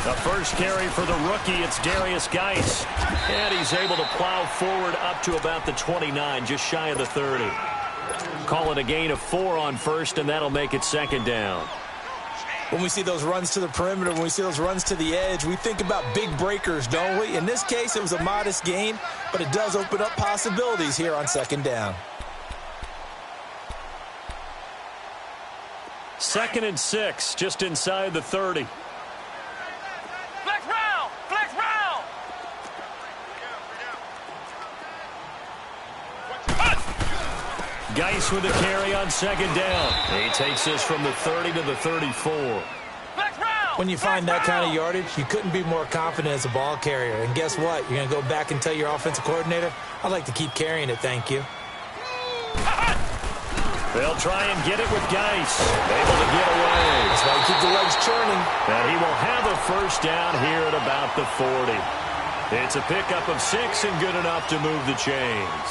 The first carry for the rookie, it's Darius Geis. And he's able to plow forward up to about the 29, just shy of the 30. Call it a gain of 4 on first, and that'll make it second down. When we see those runs to the perimeter, when we see those runs to the edge, we think about big breakers, don't we? In this case, it was a modest gain, but it does open up possibilities here on second down. 2nd and 6, just inside the 30. Geis with a carry on second down. He takes this from the 30 to the 34. When you find that kind of yardage, you couldn't be more confident as a ball carrier. And guess what? You're going to go back and tell your offensive coordinator, I'd like to keep carrying it, thank you. They'll try and get it with Geis. Able to get away. That's why you keep the legs churning. And he will have a first down here at about the 40. It's a pickup of 6 and good enough to move the chains.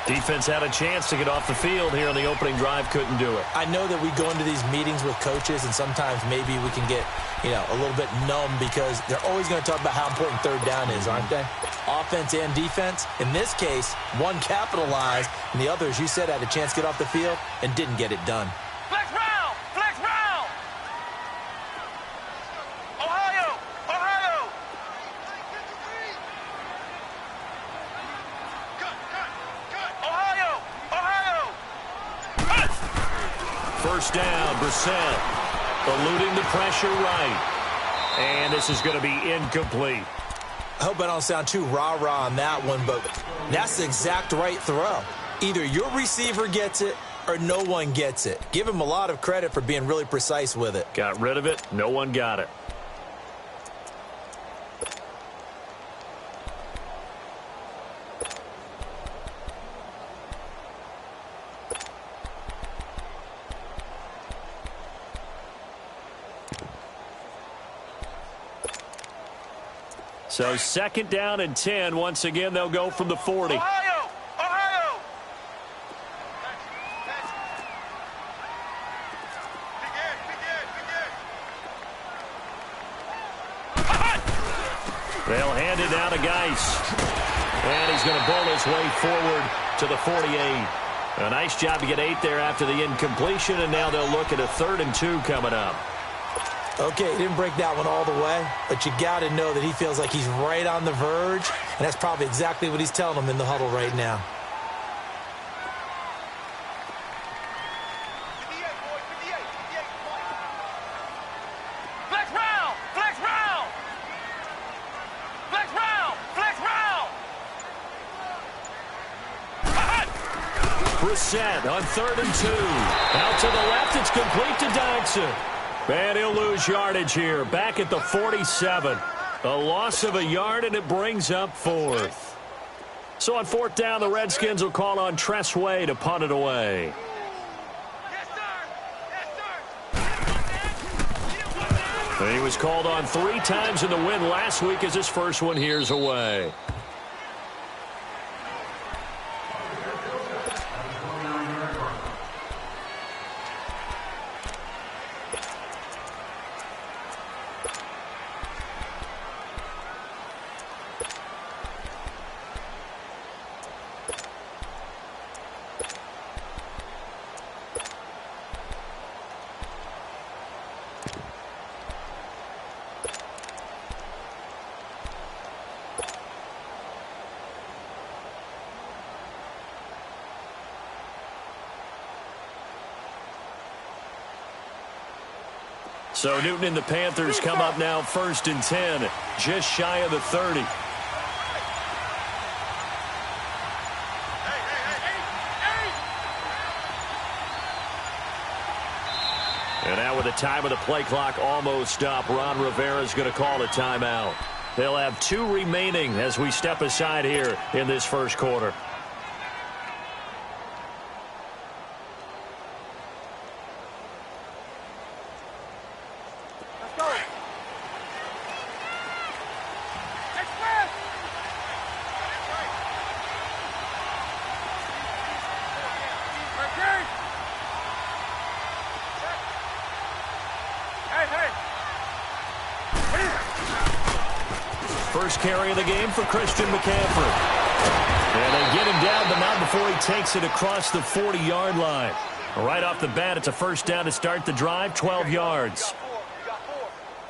Defense had a chance to get off the field here on the opening drive, couldn't do it. I know that we go into these meetings with coaches, and sometimes maybe we can get, a little bit numb because they're always going to talk about how important third down is, aren't they? Offense and defense. In this case, one capitalized, and the other, as you said, had a chance to get off the field and didn't get it done. Flex round! Flex round! Ohio! Ohio! Ohio! Ohio! First down, Brissett. Eluding the pressure right. And this is going to be incomplete. I hope I don't sound too rah-rah on that one, but that's the exact right throw. Either your receiver gets it or no one gets it. Give him a lot of credit for being really precise with it. Got rid of it. No one got it. So 2nd down and 10. Once again, they'll go from the 40. Ohio! Ohio! They'll hand it down to Geis. And he's going to bowl his way forward to the 48. A nice job to get 8 there after the incompletion, and now they'll look at a 3rd and 2 coming up. Okay, he didn't break that one all the way, but you got to know that he feels like he's right on the verge, and that's probably exactly what he's telling them in the huddle right now. Flex round! Flex round! Flex round! Flex round! Brissett on 3rd and 2. Out to the left, it's complete to Dodson. And he'll lose yardage here, back at the 47. A loss of a yard, and it brings up 4th. So on 4th down, the Redskins will call on Tressway to punt it away. Yes, sir! Yes, sir! He was called on 3 times in the win last week as his first one here's away. So Newton and the Panthers come up now 1st and 10, just shy of the 30. And now with the time of the play clock almost up, Ron Rivera's going to call a timeout. They'll have 2 remaining as we step aside here in this first quarter. First carry of the game for Christian McCaffrey. And they get him down, but not before he takes it across the 40-yard line. Right off the bat, it's a first down to start the drive, 12 yards.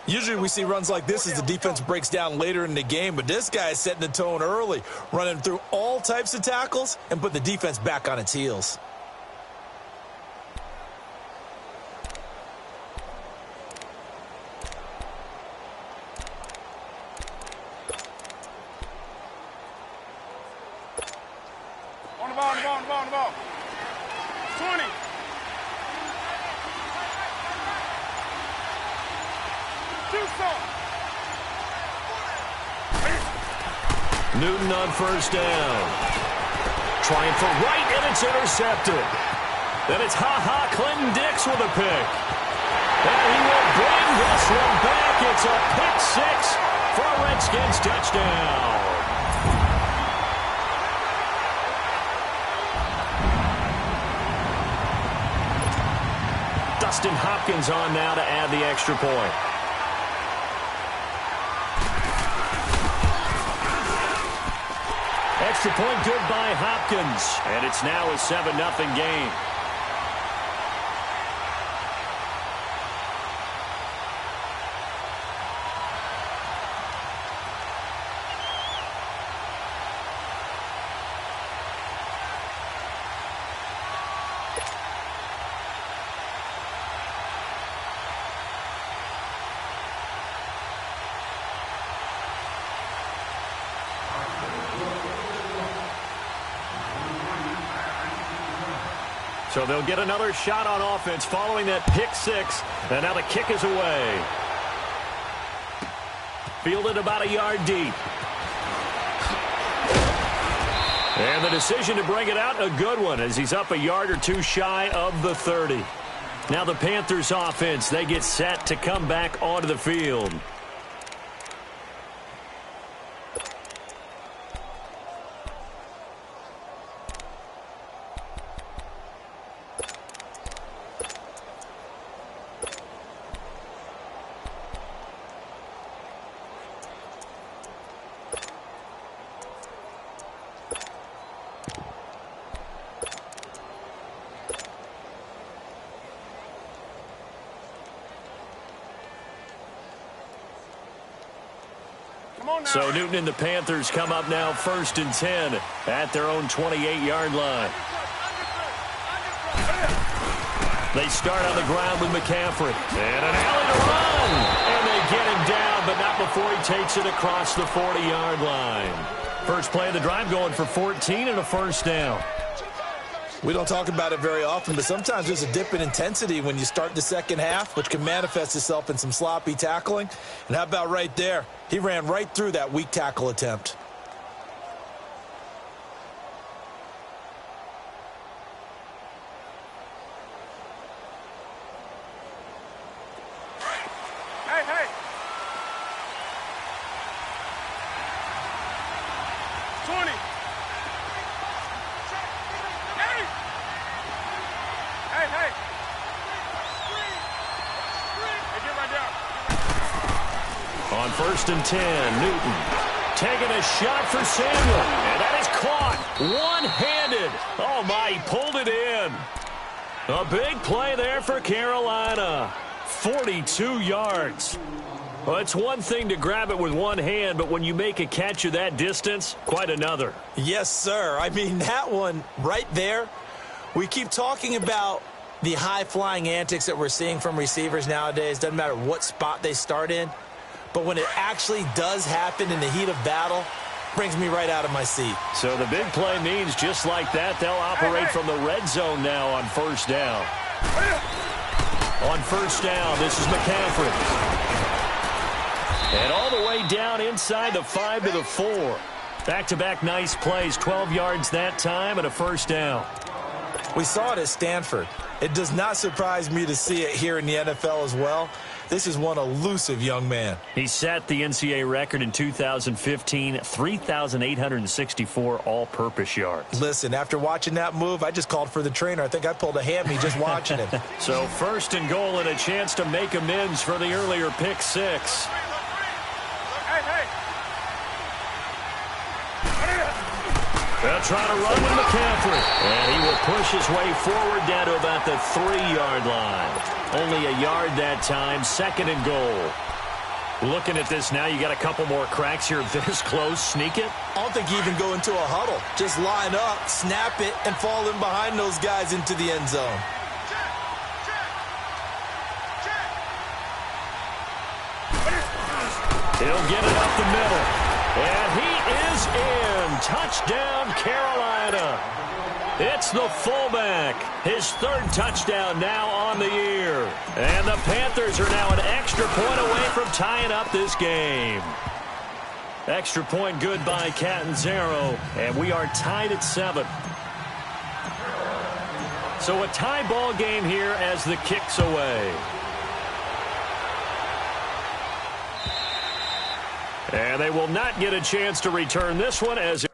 Usually we see runs like this as the defense breaks down later in the game, but this guy is setting the tone early, running through all types of tackles and put the defense back on its heels. On the ball. 20. Newton on first down. Trying for right, and it's intercepted. Then it's Clinton Dix with a pick. And he will bring this one back. It's a pick six for a Redskins touchdown. Dustin Hopkins on now to add the extra point. Extra point good by Hopkins. And it's now a 7-0 game. So they'll get another shot on offense following that pick six. And now the kick is away. Fielded about a yard deep. And the decision to bring it out, a good one, as he's up a yard or two shy of the 30. Now the Panthers offense, they get set to come back onto the field. So Newton and the Panthers come up now 1st and 10 at their own 28-yard line. They start on the ground with McCaffrey. And an alley to run. And they get him down, but not before he takes it across the 40-yard line. First play of the drive going for 14 and a first down. We don't talk about it very often, but sometimes there's a dip in intensity when you start the second half, which can manifest itself in some sloppy tackling. And how about right there? He ran right through that weak tackle attempt. Hey. 20. Hey. Get right down. On 1st and 10, Newton taking a shot for Samuel. And that is caught one-handed. Oh, my, he pulled it in. A big play there for Carolina. 42 yards. Well, it's one thing to grab it with one hand, but when you make a catch of that distance, quite another. Yes, sir. I mean, that one right there, we keep talking about the high-flying antics that we're seeing from receivers nowadays. Doesn't matter what spot they start in. But when it actually does happen in the heat of battle, brings me right out of my seat. So the big play means just like that, they'll operate from the red zone now on first down. On first down, this is McCaffrey. And all the way down inside the 5 to the 4. Back-to-back nice plays, 12 yards that time and a first down. We saw it at Stanford. It does not surprise me to see it here in the NFL as well. This is one elusive young man. He set the NCAA record in 2015, 3,864 all-purpose yards. Listen, after watching that move, I just called for the trainer. I think I pulled a hammy just watching him. So 1st and goal and a chance to make amends for the earlier pick six. Hey. They'll try to run with McCaffrey. And he will push his way forward down to about the 3-yard line. Only a yard that time, 2nd and goal. Looking at this now, you got a couple more cracks here this close. Sneak it? I don't think you even go into a huddle. Just line up, snap it, and fall in behind those guys into the end zone. He'll get it up the middle. And he is in. Touchdown, Carolina. It's the fullback. His 3rd touchdown now on the year. And the Panthers are now an extra point away from tying up this game. Extra point good by Catanzaro. And we are tied at 7. So a tie ball game here as the kick's away. And they will not get a chance to return this one as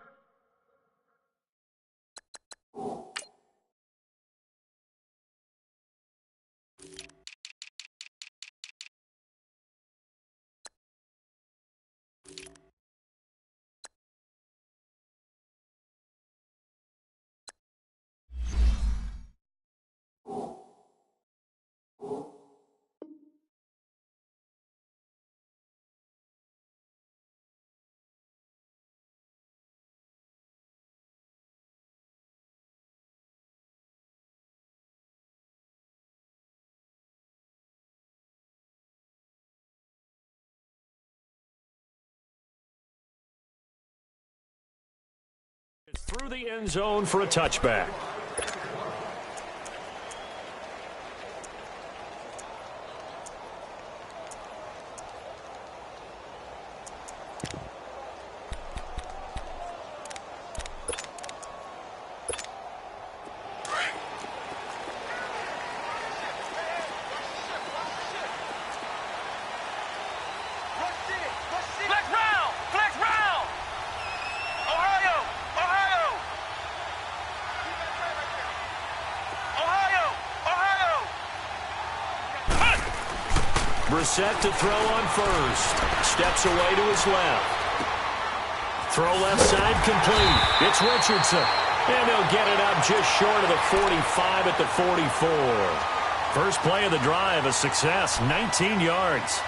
through the end zone for a touchback. Brissett to throw on first. Steps away to his left. Throw left side complete. It's Richardson. And they'll get it up just short of the 45 at the 44. First play of the drive, a success, 19 yards.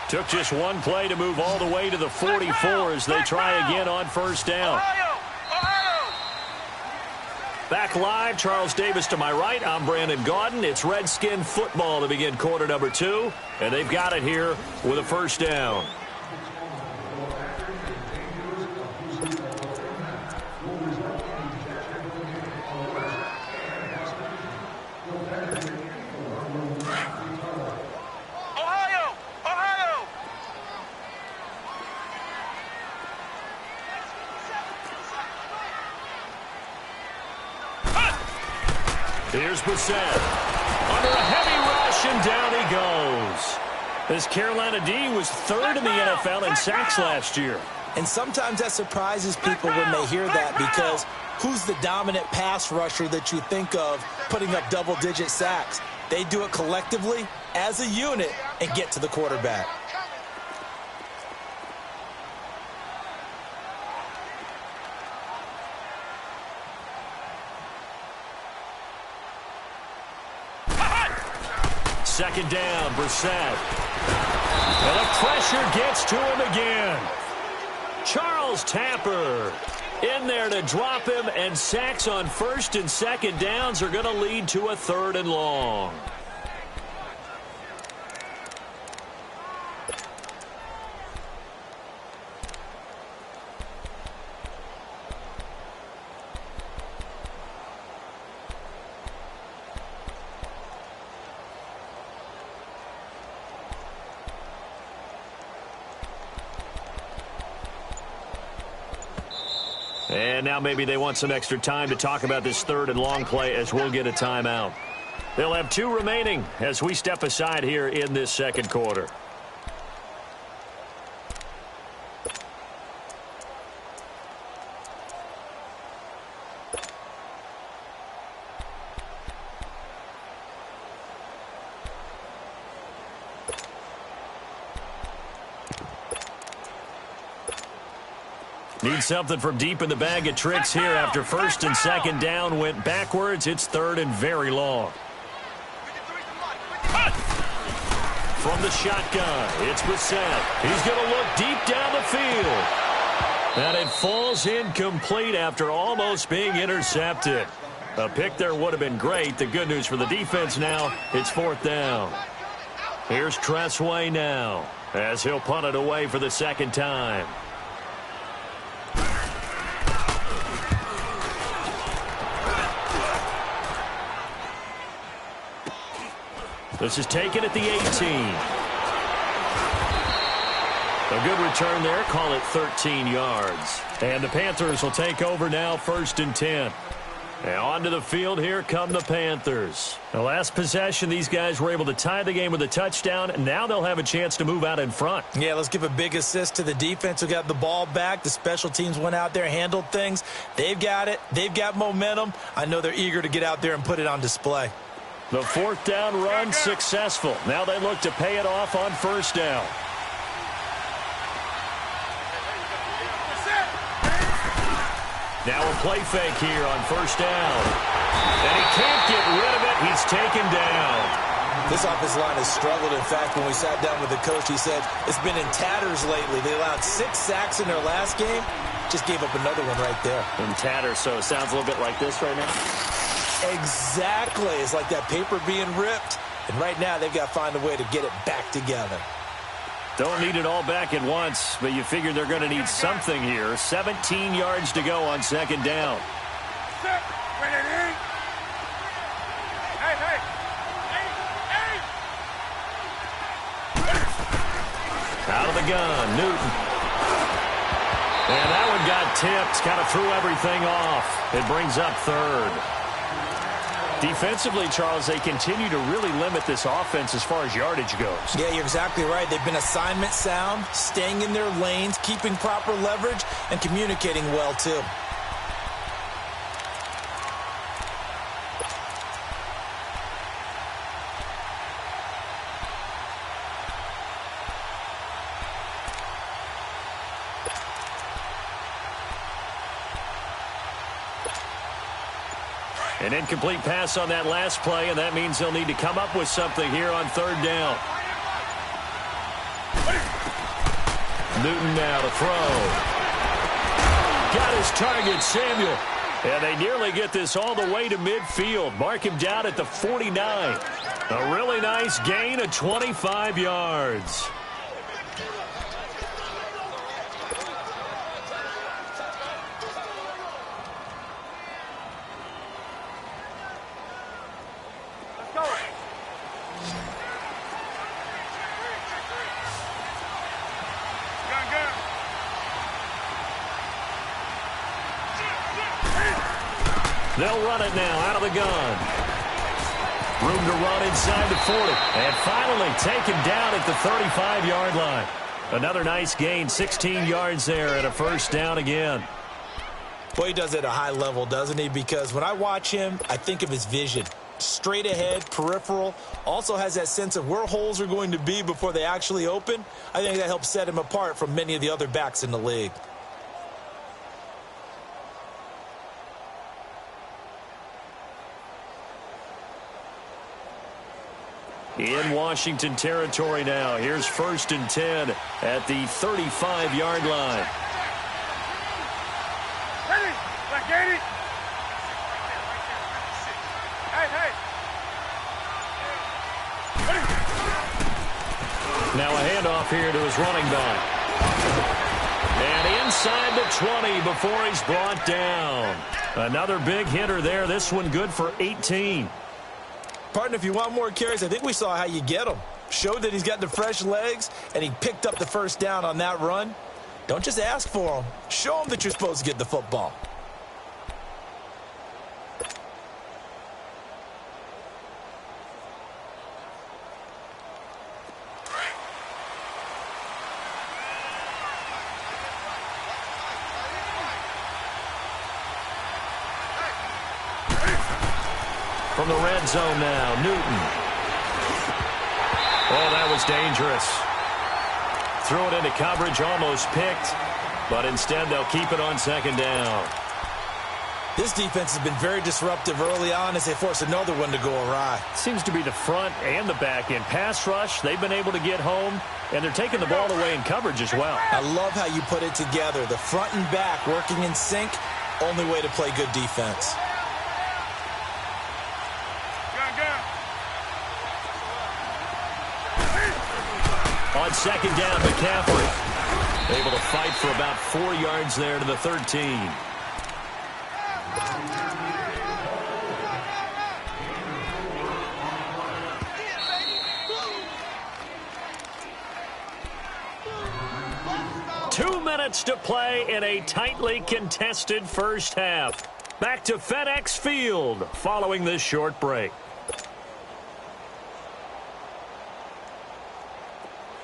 Took just one play to move all the way to the 44 as they try again on first down. Back live, Charles Davis to my right. I'm Brandon Gaudin. It's Redskin football to begin quarter number 2, and they've got it here with a first down. Here's Brissett. Under a heavy rush, and down he goes. This Carolina D was 3rd in the NFL in sacks last year. And sometimes that surprises people when they hear that, because who's the dominant pass rusher that you think of putting up double-digit sacks? They do it collectively, as a unit, and get to the quarterback. Second down, Brissett. And the pressure gets to him again. Charles Tapper in there to drop him, and sacks on first and second downs are going to lead to a 3rd and long. And now maybe they want some extra time to talk about this 3rd and long play, as we'll get a timeout. They'll have 2 remaining as we step aside here in this second quarter. Need something from deep in the bag of tricks here after first and second down went backwards. It's third and very long. From the shotgun, it's Brissett. He's going to look deep down the field. And it falls incomplete after almost being intercepted. A pick there would have been great. The good news for the defense now, it's fourth down. Here's Tressway now as he'll punt it away for the second time. This is taken at the 18. A good return there. Call it 13 yards. And the Panthers will take over now, first and 10. And onto the field, here come the Panthers. The last possession, these guys were able to tie the game with a touchdown, and now they'll have a chance to move out in front. Yeah, let's give a big assist to the defense who got the ball back. The special teams went out there, handled things. They've got it. They've got momentum. I know they're eager to get out there and put it on display. The fourth down run successful. Now they look to pay it off on first down. Now a play fake here on first down. And he can't get rid of it. He's taken down. This offensive line has struggled. In fact, when we sat down with the coach, he said it's been in tatters lately. They allowed 6 sacks in their last game. Just gave up another one right there. In tatters, so it sounds a little bit like this right now. Exactly. It's like that paper being ripped. And right now, they've got to find a way to get it back together. Don't need it all back at once, but you figure they're going to need something here. 17 yards to go on second down. Out of the gun, Newton. And that one got tipped, kind of threw everything off. It brings up third. Defensively, Charles, they continue to really limit this offense as far as yardage goes. Yeah, you're exactly right. They've been assignment sound, staying in their lanes, keeping proper leverage, and communicating well, too. An incomplete pass on that last play, and that means they'll need to come up with something here on third down. Newton now to throw. Got his target, Samuel. And they nearly get this all the way to midfield. Mark him down at the 49. A really nice gain of 25 yards. They'll run it now out of the gun. Room to run inside the 40. And finally taken down at the 35-yard line. Another nice gain, 16 yards there and a first down again. Boy, he does it at a high level, doesn't he? Because when I watch him, I think of his vision. Straight ahead, peripheral. Also has that sense of where holes are going to be before they actually open. I think that helps set him apart from many of the other backs in the league. In Washington territory now. Here's first and 10 at the 35-yard line. Ready? Like 80. Hey. Now a handoff here to his running back. And inside the 20 before he's brought down. Another big hitter there. This one good for 18. Partner, if you want more carries, I think we saw how you get them. Showed that he's got the fresh legs, and he picked up the first down on that run. Don't just ask for them. Show them that you're supposed to get the football. From the red zone now, Newton. Oh, that was dangerous. Threw it into coverage, almost picked. But instead, they'll keep it on second down. This defense has been very disruptive early on as they force another one to go awry. Seems to be the front and the back end. Pass rush, they've been able to get home, and they're taking the ball away in coverage as well. I love how you put it together. The front and back working in sync, only way to play good defense. On second down, McCaffrey able to fight for about 4 yards there to the 13. To play in a tightly contested first half. Back to FedEx Field following this short break.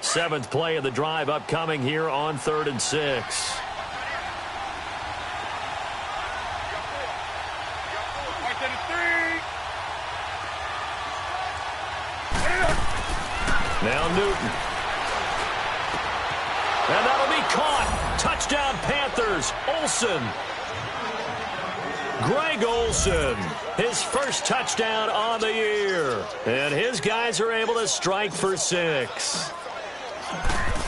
7th play of the drive upcoming here on 3rd and 6. Now Newton. And that'll be caught. Touchdown Panthers. Olsen. Greg Olsen. His first touchdown on the year. And his guys are able to strike for 6.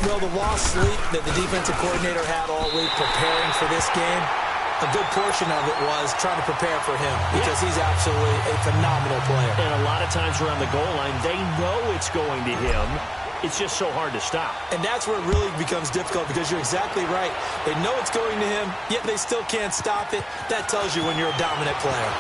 Well, the lost sleep that the defensive coordinator had all week preparing for this game, a good portion of it was trying to prepare for him because he's absolutely a phenomenal player. And a lot of times around the goal line, they know it's going to him. It's just so hard to stop. And that's where it really becomes difficult because you're exactly right. They know it's going to him, yet they still can't stop it. That tells you when you're a dominant player.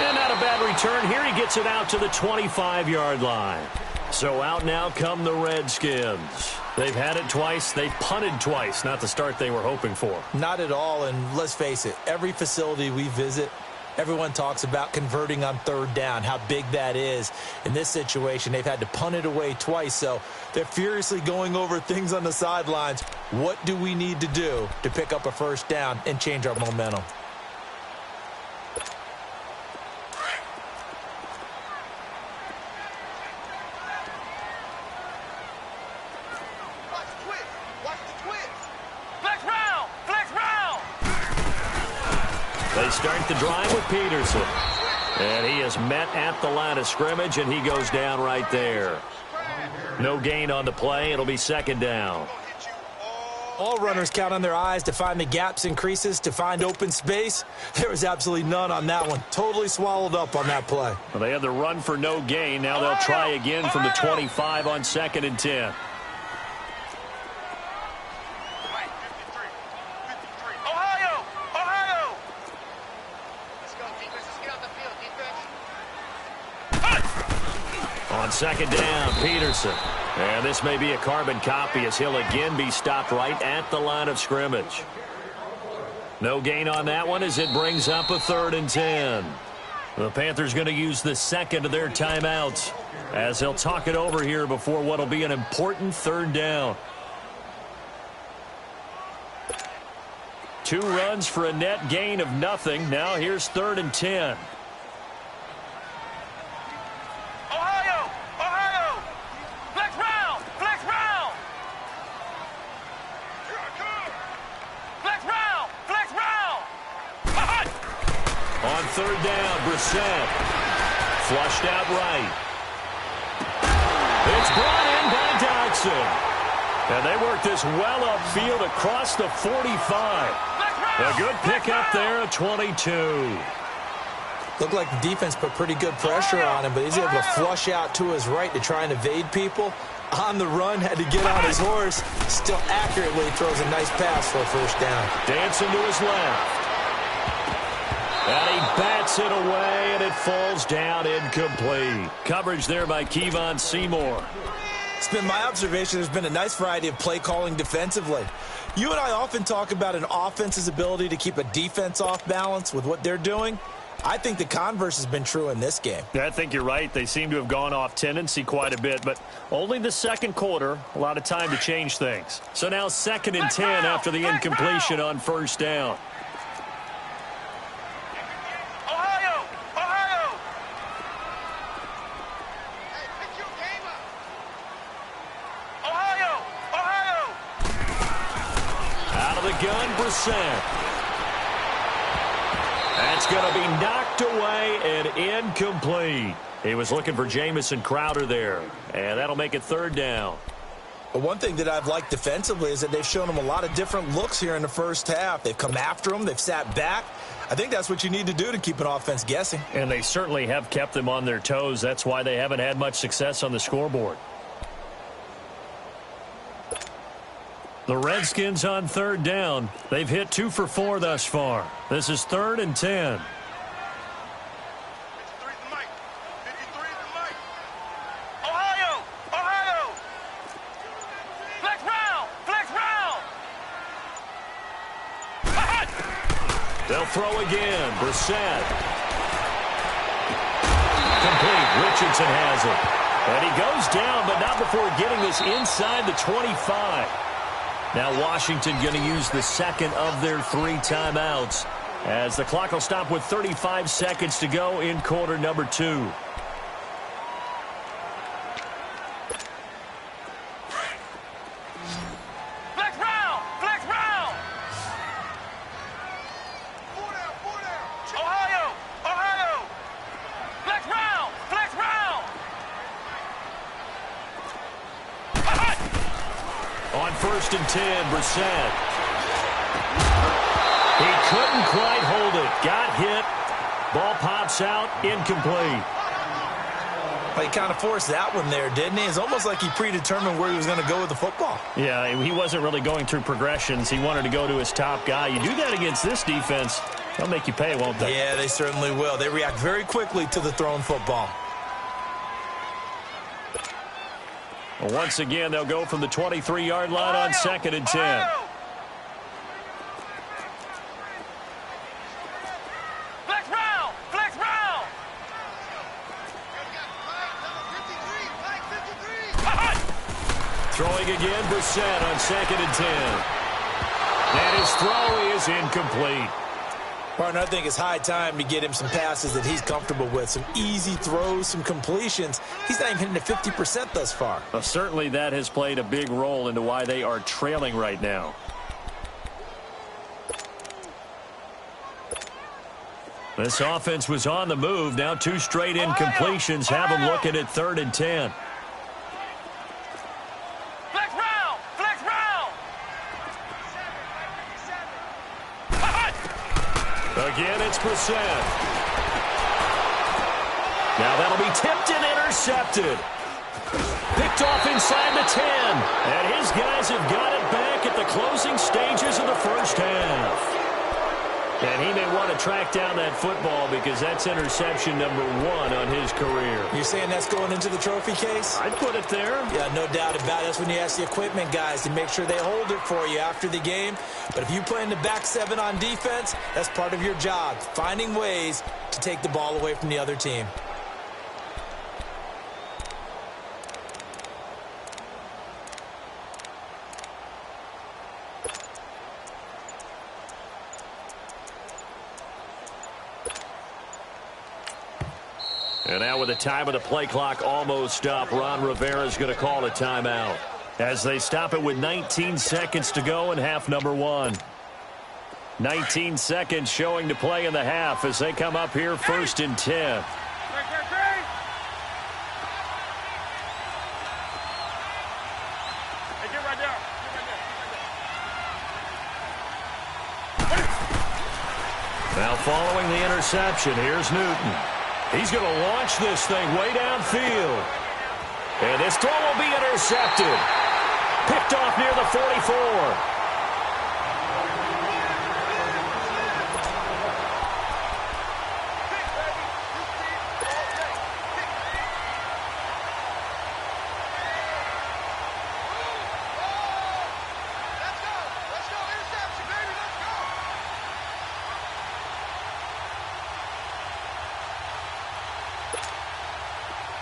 And not a bad return here. He gets it out to the 25-yard line. So out now come the Redskins. They've had it twice. They've punted twice. Not the start they were hoping for. Not at all, and let's face it, every facility we visit, everyone talks about converting on 3rd down, how big that is. In this situation, they've had to punt it away twice, so they're furiously going over things on the sidelines. What do we need to do to pick up a 1st down and change our momentum? They start the drive with Peterson. And he is met at the line of scrimmage, and he goes down right there. No gain on the play. It'll be 2nd down. All runners count on their eyes to find the gaps and creases, to find open space. There was absolutely none on that one. Totally swallowed up on that play. Well, they had the run for no gain. Now they'll try again from the 25 on 2nd and 10. On 2nd down, Peterson. And this may be a carbon copy as he'll again be stopped right at the line of scrimmage. No gain on that one as it brings up a 3rd and 10. The Panthers going to use the 2nd of their timeouts as they'll talk it over here before what will be an important 3rd down. 2 runs for a net gain of nothing. Now here's 3rd and 10. On 3rd down, Brissett. Flushed out right. It's brought in by Dodson. And they work this well upfield across the 45. A good pickup there at 22. Looked like the defense put pretty good pressure on him, but he's able to flush out to his right to try and evade people. On the run, had to get on his horse. Still accurately throws a nice pass for a 1st down. Dancing to his left. And he bats it away, and it falls down incomplete. Coverage there by Kevon Seymour. It's been my observation there's been a nice variety of play calling defensively. You and I often talk about an offense's ability to keep a defense off balance with what they're doing. I think the converse has been true in this game. Yeah, I think you're right. They seem to have gone off tendency quite a bit, but only the 2nd quarter, a lot of time to change things. So now 2nd and 10 after the incompletion on 1st down. the gun, Brissett. That's going to be knocked away and incomplete. He was looking for Jamison Crowder there, and that'll make it third down. But one thing that I've liked defensively is that they've shown him a lot of different looks here in the first half. They've come after him. They've sat back. I think that's what you need to do to keep an offense guessing. And they certainly have kept them on their toes. That's why they haven't had much success on the scoreboard. The Redskins on third down. They've hit 2 for 4 thus far. This is 3rd and 10. They'll throw again. Brissett. Complete. Richardson has it. And he goes down, but not before getting this inside the 25. Now Washington going to use the second of their 3 timeouts, as the clock will stop with 35 seconds to go in quarter number 2. On 1st and 10, Brissett. He couldn't quite hold it. Got hit. Ball pops out. Incomplete. Well, he kind of forced that one there, didn't he? It's almost like he predetermined where he was going to go with the football. Yeah, he wasn't really going through progressions. He wanted to go to his top guy. You do that against this defense, they'll make you pay, won't they? Yeah, they certainly will. They react very quickly to the thrown football. Well, once again, they'll go from the 23-yard line on 2nd and 10. Flex round! Flex round! Throwing again, Brissett on 2nd and 10. And his throw is incomplete. Partner, I think it's high time to get him some passes that he's comfortable with. Some easy throws, some completions. He's not even hitting to 50% thus far. Well, certainly that has played a big role into why they are trailing right now. This offense was on the move. Now 2 straight incompletions have them looking at 3rd and 10. Flex round! Flex round! Again, it's Brissett. Now that'll be tipped and intercepted. Picked off inside the 10. And his guys have got it back at the closing stages of the first half. And he may want to track down that football because that's interception number 1 on his career. You're saying that's going into the trophy case? I'd put it there. Yeah, no doubt about it. That's when you ask the equipment guys to make sure they hold it for you after the game. But if you play in the back 7 on defense, that's part of your job, finding ways to take the ball away from the other team. And now with the time of the play clock almost up, Ron Rivera's going to call a timeout as they stop it with 19 seconds to go in half number 1. 19 seconds showing to play in the half as they come up here 1st and 10. Now following the interception, here's Newton. He's going to launch this thing way downfield. And this throw will be intercepted. Picked off near the 44.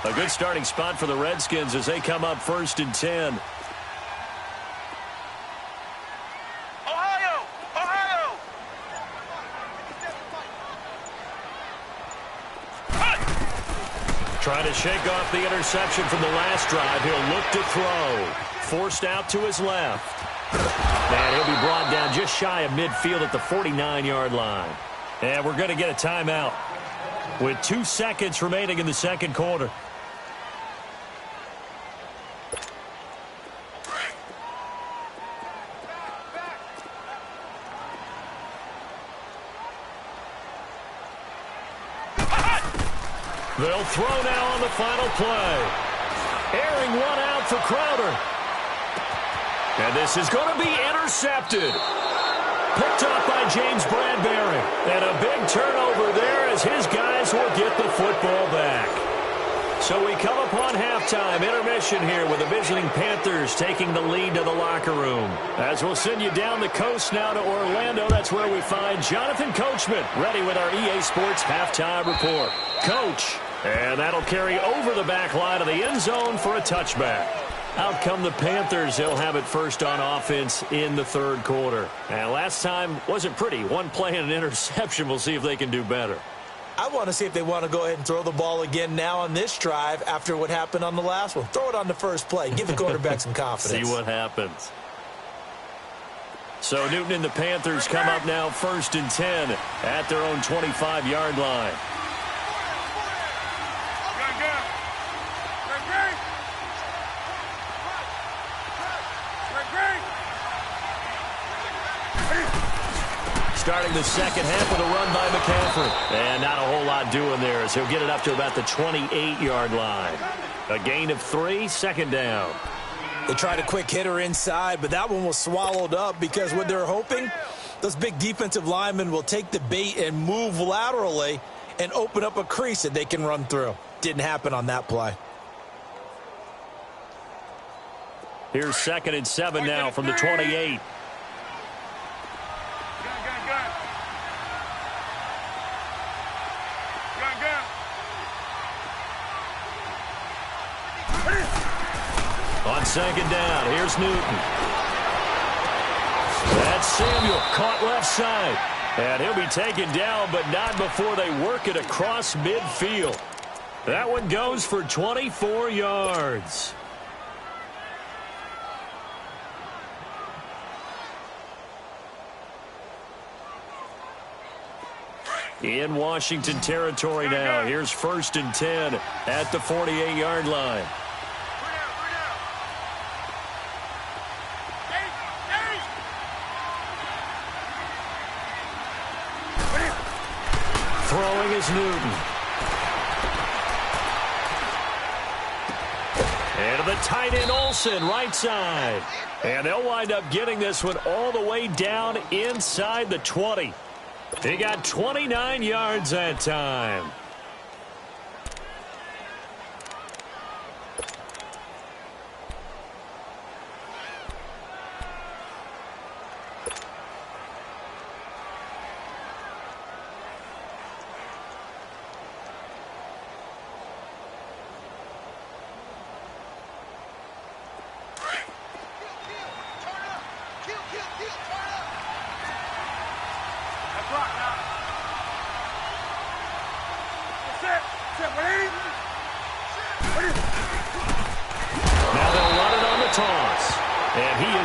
A good starting spot for the Redskins as they come up 1st and 10. Ohio! Ohio! Trying to shake off the interception from the last drive. He'll look to throw. Forced out to his left. And he'll be brought down just shy of midfield at the 49-yard line. And we're going to get a timeout with 2 seconds remaining in the second quarter. They'll throw now on the final play. Airing one out for Crowder. And this is going to be intercepted. Picked up by James Bradbury. And a big turnover there as his guys will get the football back. So we come upon halftime, intermission here with the visiting Panthers taking the lead to the locker room. As we'll send you down the coast now to Orlando, that's where we find Jonathan Coachman ready with our EA Sports halftime report. Coach, and that'll carry over the back line of the end zone for a touchback. Out come the Panthers. They'll have it first on offense in the third quarter. And last time wasn't pretty. One play and an interception. We'll see if they can do better. I want to see if they want to go ahead and throw the ball again now on this drive after what happened on the last one. Throw it on the first play. Give the quarterback some confidence. See what happens. So Newton and the Panthers come up now first and 10 at their own 25-yard line. Starting the second half with a run by McCaffrey. And not a whole lot doing there as he'll get it up to about the 28-yard line. A gain of 3, second down. They tried a quick hitter inside, but that one was swallowed up because what they're hoping, those big defensive linemen will take the bait and move laterally and open up a crease that they can run through. Didn't happen on that play. Here's 2nd and 7 now from the 28. On 2nd down, here's Newton. That's Samuel, caught left side. And he'll be taken down, but not before they work it across midfield. That one goes for 24 yards. In Washington territory now. Here's 1st and 10 at the 48-yard line. Throwing is Newton. And to the tight end Olsen, right side. And they'll wind up getting this one all the way down inside the 20. He got 29 yards that time.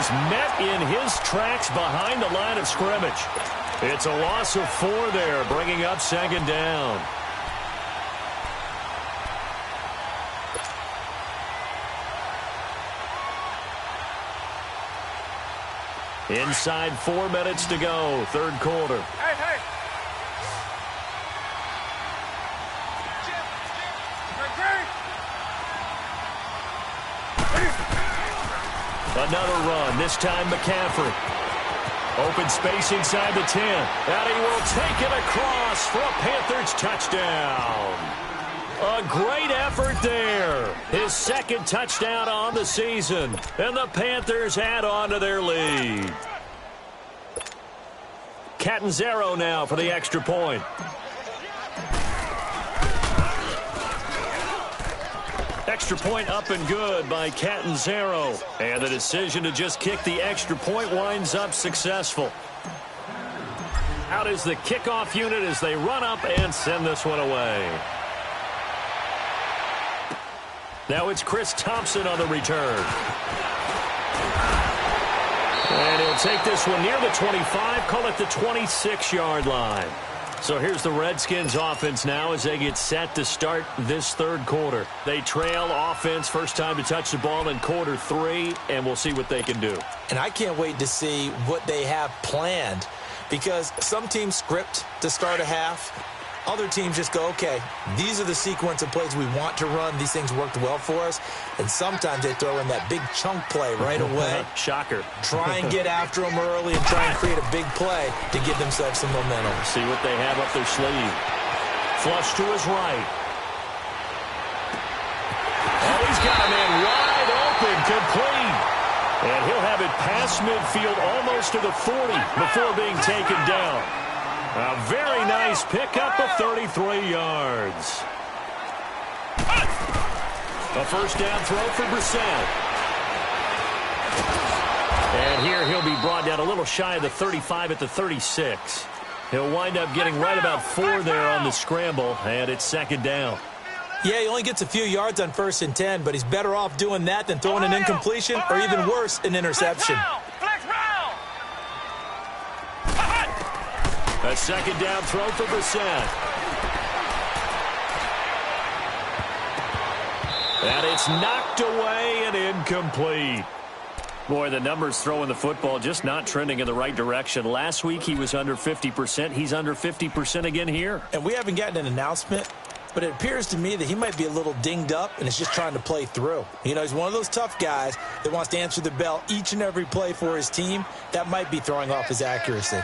Met in his tracks behind the line of scrimmage. It's a loss of 4 there, bringing up 2nd down. Inside 4 minutes to go, third quarter. Another run, this time McCaffrey. Open space inside the 10. And he will take it across for a Panthers touchdown. A great effort there. His 2nd touchdown on the season. And the Panthers add on to their lead. Catanzaro now for the extra point. Extra point up and good by Catanzaro. And the decision to just kick the extra point winds up successful. Out is the kickoff unit as they run up and send this one away. Now it's Chris Thompson on the return. And he'll take this one near the 25, call it the 26-yard line. So here's the Redskins offense now as they get set to start this third quarter. They trail offense, first time to touch the ball in quarter 3, and we'll see what they can do. And I can't wait to see what they have planned, because some teams script to start a half. Other teams just go, okay, these are the sequence of plays we want to run. These things worked well for us. And sometimes they throw in that big chunk play right away. Shocker. Try and get after them early and try and create a big play to give themselves some momentum. See what they have up their sleeve. Flush to his right. Oh, he's got a man wide open, complete. And he'll have it past midfield almost to the 40 before being taken down. A very nice pickup of 33 yards. A first down throw for Brissett. And here he'll be brought down a little shy of the 35 at the 36. He'll wind up getting right about 4 there on the scramble, and it's second down. Yeah, he only gets a few yards on 1st and 10, but he's better off doing that than throwing an incompletion or even worse, an interception. A second down throw for Brissett. And it's knocked away and incomplete. Boy, the numbers throwing the football just not trending in the right direction. Last week he was under 50%. He's under 50% again here. And we haven't gotten an announcement, but it appears to me that he might be a little dinged up and is just trying to play through. You know, he's one of those tough guys that wants to answer the bell each and every play for his team. That might be throwing off his accuracy.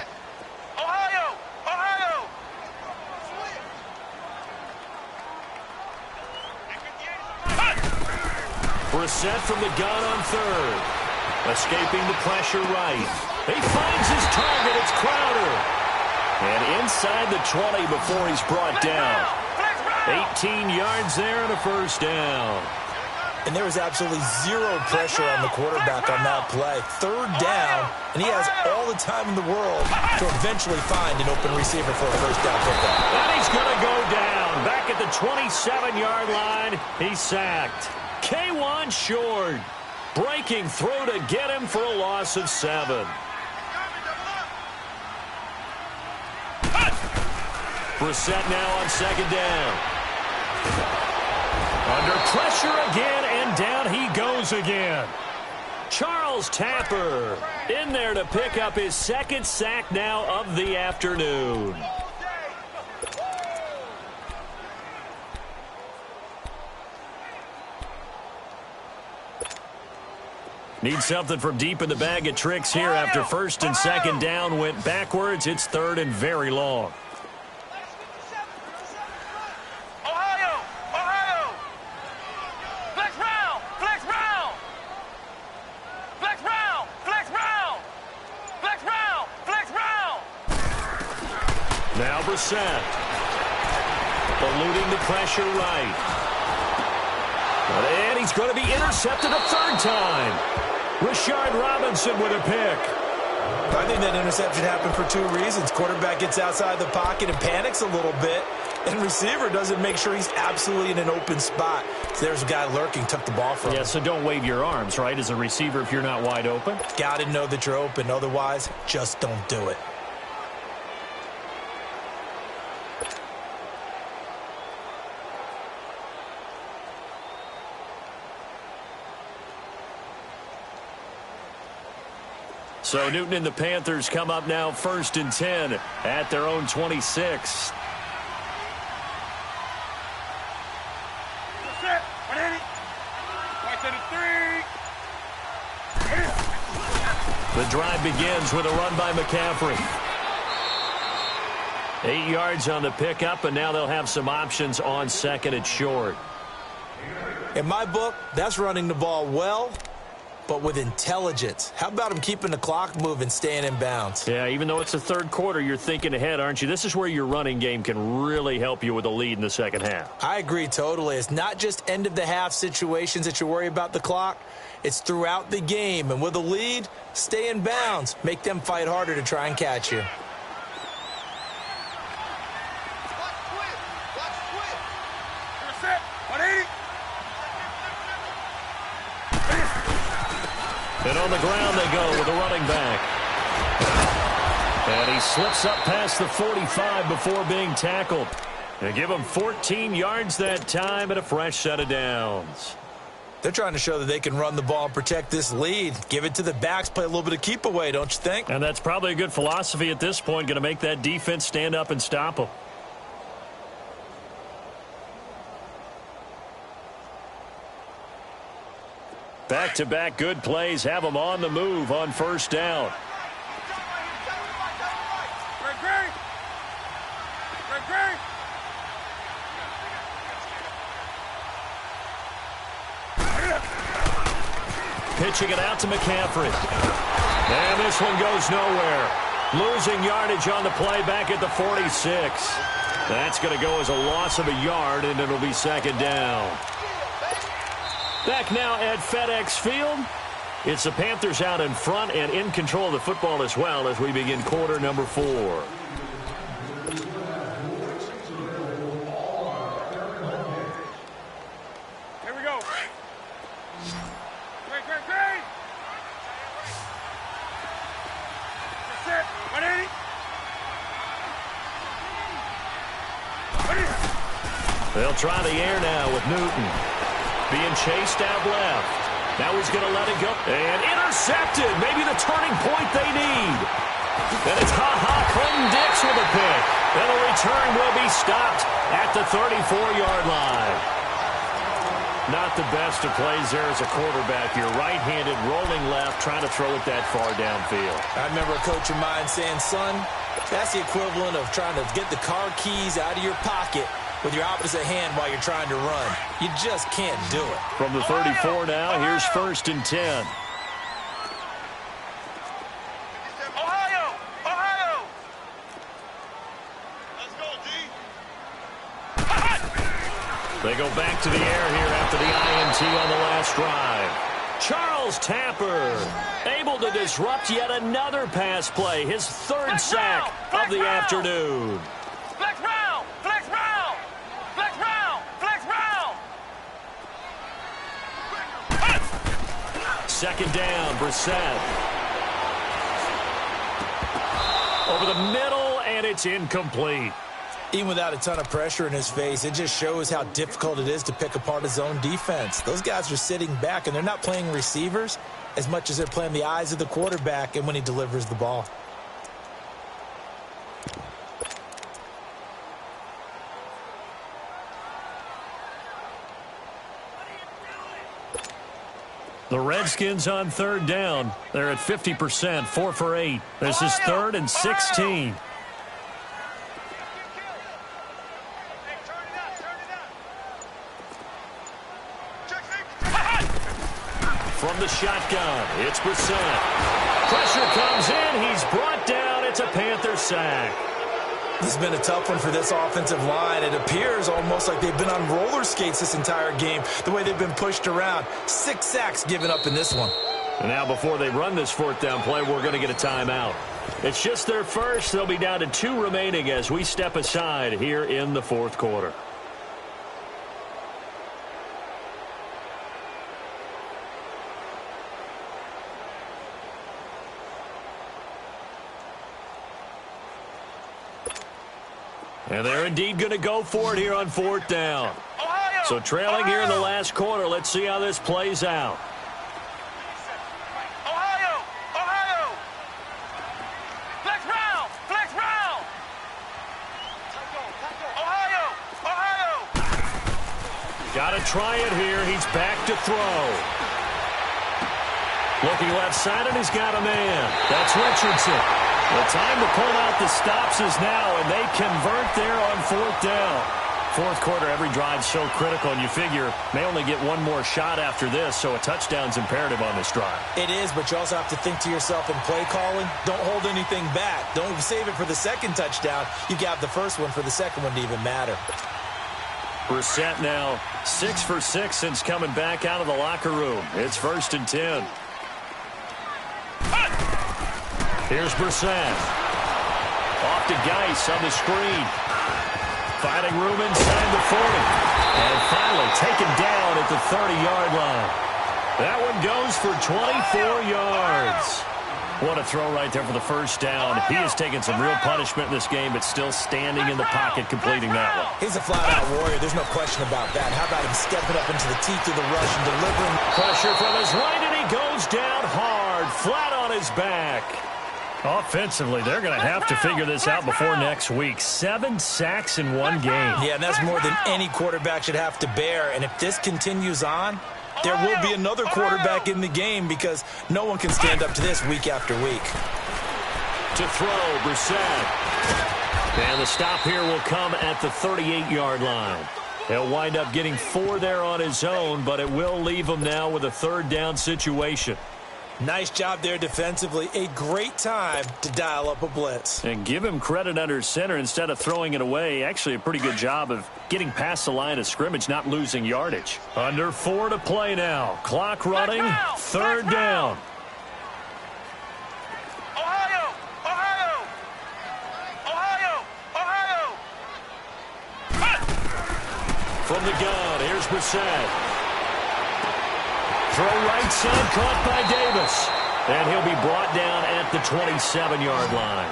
Brissett from the gun on third. Escaping the pressure right. He finds his target. It's Crowder. And inside the 20 before he's brought down. 18 yards there and a first down. And there was absolutely zero pressure on the quarterback on that play. Third down, and he has all the time in the world to eventually find an open receiver for a first down pickup. And he's going to go down. Back at the 27-yard line, he's sacked. K1 short, breaking through to get him for a loss of 7. Brissett now on second down. Under pressure again, and down he goes again. Charles Tapper in there to pick up his second sack now of the afternoon. Need something from deep in the bag of tricks here after first and second down went backwards. It's third and very long. Now Brissett. Eluding the pressure right. And he's going to be intercepted a third time. Rashard Robinson with a pick. I think that interception happened for 2 reasons. Quarterback gets outside the pocket and panics a little bit, and receiver doesn't make sure he's absolutely in an open spot. So there's a guy lurking, took the ball from him. Yeah, so don't wave your arms, right, as a receiver if you're not wide open. Got to know that you're open. Otherwise, just don't do it. So Newton and the Panthers come up now first and 10 at their own 26. The drive begins with a run by McCaffrey. 8 yards on the pickup, and now they'll have some options on second and short. In my book, that's running the ball well, but with intelligence. How about him keeping the clock moving, staying in bounds? Yeah, even though it's the third quarter, you're thinking ahead, aren't you? This is where your running game can really help you with a lead in the second half. I agree totally. It's not just end-of-the-half situations that you worry about the clock. It's throughout the game. And with a lead, stay in bounds. Make them fight harder to try and catch you. And on the ground they go with a running back. And he slips up past the 45 before being tackled. They give him 14 yards that time and a fresh set of downs. They're trying to show that they can run the ball and protect this lead. Give it to the backs, play a little bit of keep away, don't you think? And that's probably a good philosophy at this point, going to make that defense stand up and stop them. Back-to-back good plays have them on the move on first down. Pitching it out to McCaffrey. And this one goes nowhere. Losing yardage on the play back at the 46. That's going to go as a loss of a yard, and it'll be second down. Back now at FedEx Field. It's the Panthers out in front and in control of the football as well as we begin quarter number 4. Here we go. Great. That's it. 180. They'll try the air now with Newton. Being chased out left. Now he's going to let it go. And intercepted. Maybe the turning point they need. And it's Clinton-Dix with a pick. And the return will be stopped at the 34-yard line. Not the best of plays there as a quarterback. You're right-handed, rolling left, trying to throw it that far downfield. I remember a coach of mine saying, son, that's the equivalent of trying to get the car keys out of your pocket with your opposite hand while you're trying to run. You just can't do it. From the 34 now, here's first and 10. Ohio! Let's go, D. They go back to the air here after the INT on the last drive. Charles Tapper able to disrupt yet another pass play. His third sack of the afternoon. Flex round! Second down, Brissett. Over the middle, and it's incomplete. Even without a ton of pressure in his face, it just shows how difficult it is to pick apart his own defense. Those guys are sitting back, and they're not playing receivers as much as they're playing the eyes of the quarterback and when he delivers the ball. The Redskins on third down. They're at 50%, 4 for 8. This is third and 16. From the shotgun, it's Brissett. Pressure comes in. He's brought down. It's a Panther sack. This has been a tough one for this offensive line. It appears almost like they've been on roller skates this entire game, the way they've been pushed around. 6 sacks given up in this one. And now before they run this fourth down play, we're going to get a timeout. It's just their first. They'll be down to 2 remaining as we step aside here in the fourth quarter. And they're indeed going to go for it here on fourth down. Ohio! So trailing here in the last quarter, let's see how this plays out. Ohio! Flex round! Ohio! Got to try it here. He's back to throw. Looking left side, and he's got a man. That's Richardson. The time to pull out the stops is now, and they convert there on fourth down. Fourth quarter, every drive's so critical, and you figure may only get one more shot after this, so a touchdown's imperative on this drive. It is, but you also have to think to yourself in play calling, don't hold anything back. Don't save it for the second touchdown. You got the first one for the second one to even matter. Brissett now 6 for 6 since coming back out of the locker room. It's first and 10. Here's Brissett. Off to Geis on the screen. Finding room inside the 40. And finally taken down at the 30-yard line. That one goes for 24 yards. What a throw right there for the first down. He has taken some real punishment in this game, but still standing in the pocket completing that one. He's a flat-out warrior. There's no question about that. How about him stepping up into the teeth of the rush and delivering? Pressure from his right, and he goes down hard, flat on his back. Offensively, they're going to have to figure this out before next week. 7 sacks in one game. Yeah, and that's more than any quarterback should have to bear. And if this continues on, there will be another quarterback in the game because no one can stand up to this week after week. To throw, Brissett. And the stop here will come at the 38-yard line. He'll wind up getting 4 there on his own, but it will leave him now with a third down situation. Nice job there defensively. A great time to dial up a blitz. And give him credit under center instead of throwing it away. Actually, a pretty good job of getting past the line of scrimmage, not losing yardage. Under 4 to play now. Clock running. Third down. Ohio! Ohio! Ohio! Ohio! From the gun, here's Brissett. Throw right side, caught by Davis. And he'll be brought down at the 27-yard line.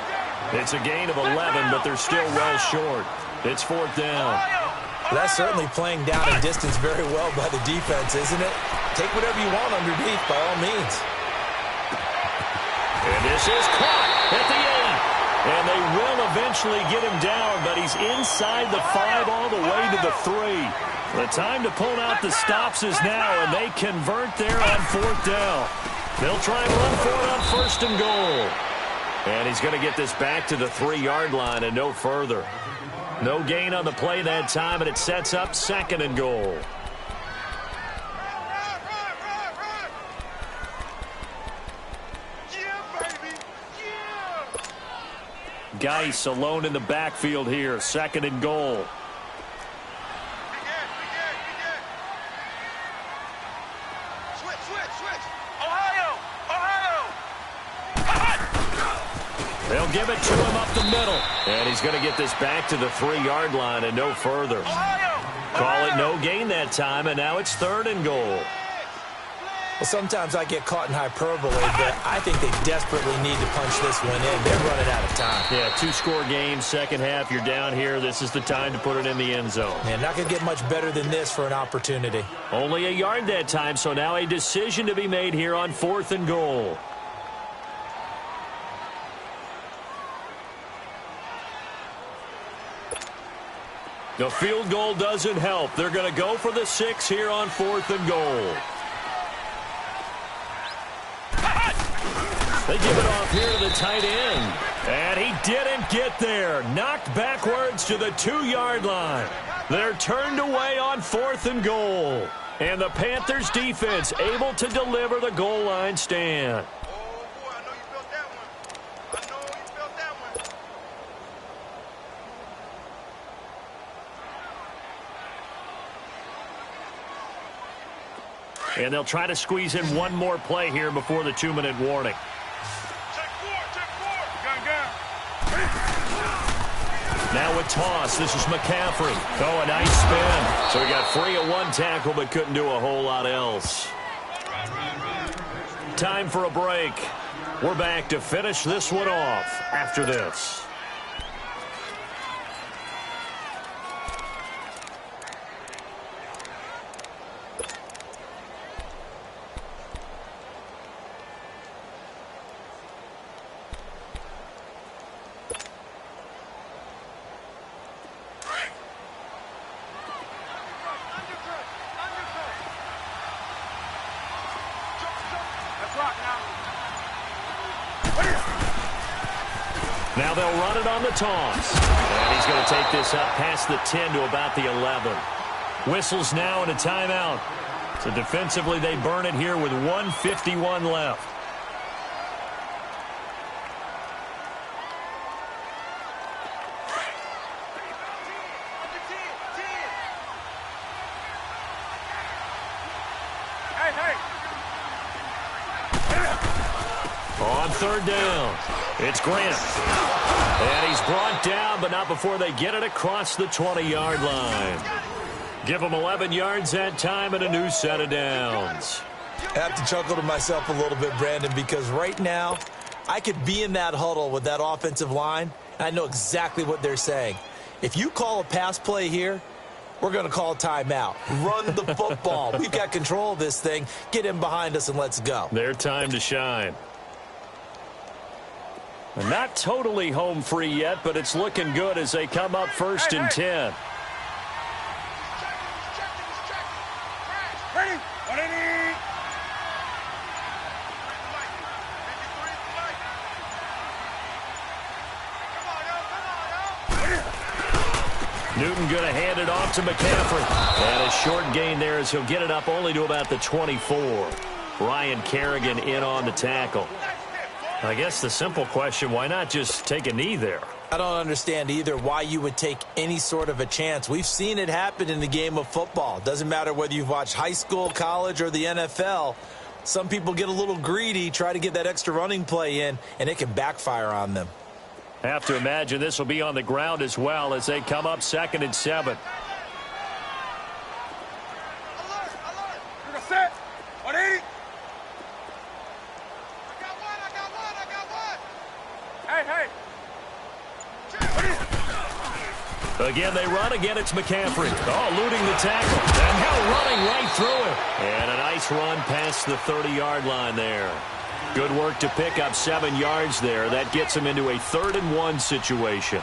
It's a gain of 11, but they're still well short. It's fourth down. That's certainly playing down and distance very well by the defense, isn't it? Take whatever you want underneath, by all means. And this is caught at the 8. And they will eventually get him down, but he's inside the 5 all the way to the 3. The time to pull out the stops is now, and they convert there on fourth down. They'll try and run for it on first and goal. And he's going to get this back to the 3-yard line and no further. No gain on the play that time, and it sets up second and goal. Geis alone in the backfield here, second and goal. They'll give it to him up the middle. And he's going to get this back to the 3-yard line and no further. Call it no gain that time, and now it's third and goal. Well, sometimes I get caught in hyperbole, but I think they desperately need to punch this one in. They're running out of time. Yeah, 2-score game, second half. You're down here. This is the time to put it in the end zone. Man, not going to get much better than this for an opportunity. Only a yard that time, so now a decision to be made here on fourth and goal. The field goal doesn't help. They're going to go for the 6 here on fourth and goal. They give it off here to the tight end. And he didn't get there. Knocked backwards to the 2-yard line. They're turned away on fourth and goal. And the Panthers defense able to deliver the goal line stand. And they'll try to squeeze in one more play here before the 2-minute warning. Check 4. Gun. Now a toss. This is McCaffrey. Oh, a nice spin. So he got free of one tackle but couldn't do a whole lot else. Time for a break. We're back to finish this one off after this. Now they'll run it on the toss. And he's going to take this up past the 10 to about the 11. Whistles now and a timeout. So defensively they burn it here with 1:51 left. On third down, it's Grant. And he's brought down, but not before they get it across the 20-yard line. Give him 11 yards that time and a new set of downs. I have to chuckle to myself a little bit, Brandon, because right now I could be in that huddle with that offensive line, and I know exactly what they're saying. If you call a pass play here, we're going to call a timeout. Run the football. We've got control of this thing. Get in behind us and let's go. Their time to shine. Not totally home free yet, but it's looking good as they come up first and 10. Ready? 180. Newton going to hand it off to McCaffrey. And a short gain there as he'll get it up only to about the 24. Ryan Kerrigan in on the tackle. I guess the simple question, why not just take a knee there? I don't understand either why you would take any sort of a chance. We've seen it happen in the game of football. Doesn't matter whether you've watched high school, college, or the NFL. Some people get a little greedy, try to get that extra running play in, and it can backfire on them. Have to imagine this will be on the ground as well as they come up 2nd and 7. Alert! You're gonna set. 180. I got one. Hey. Again, they run. Again, it's McCaffrey. Oh, eluding the tackle. And now running right through him. And a nice run past the 30-yard line there. Good work to pick up 7 yards there. That gets him into a 3rd and 1 situation.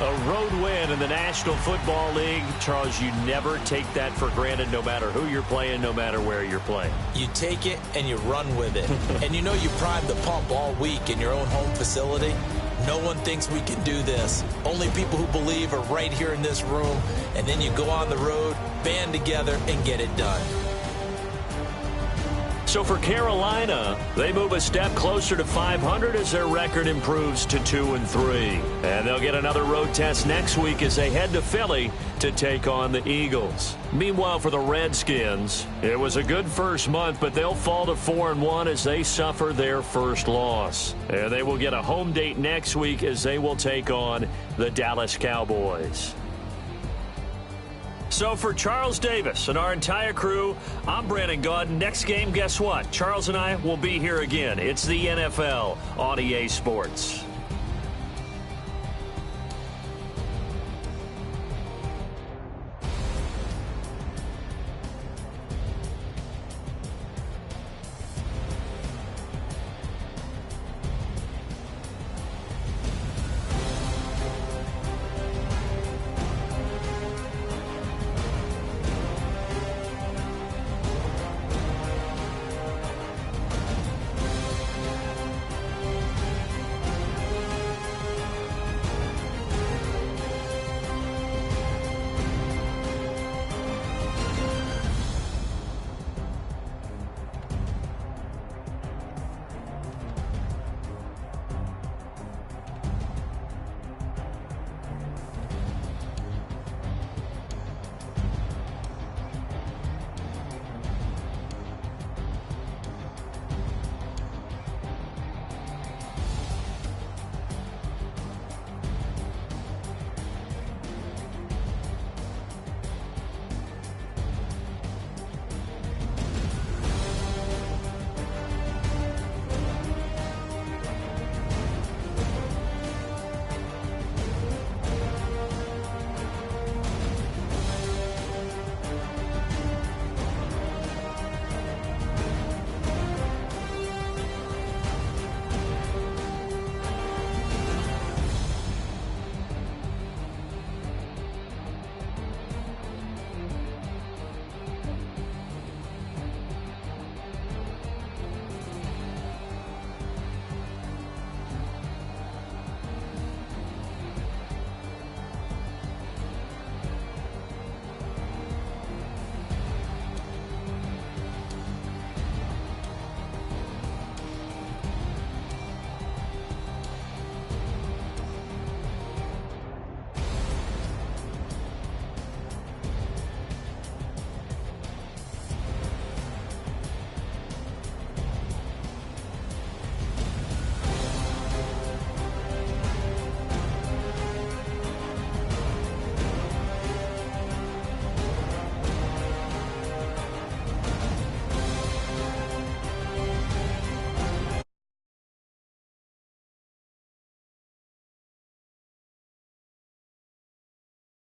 A road win in the National Football League. Charles, you never take that for granted no matter who you're playing, no matter where you're playing. You take it and you run with it. And you know you primed the pump all week in your own home facility. No one thinks we can do this. Only people who believe are right here in this room. And then you go on the road, band together, and get it done. So for Carolina, they move a step closer to 500 as their record improves to 2-3. And they'll get another road test next week as they head to Philly to take on the Eagles. Meanwhile, for the Redskins, it was a good first month, but they'll fall to 4-1 as they suffer their first loss. And they will get a home date next week as they will take on the Dallas Cowboys. So for Charles Davis and our entire crew, I'm Brandon Gaudin. Next game, guess what? Charles and I will be here again. It's the NFL on EA Sports.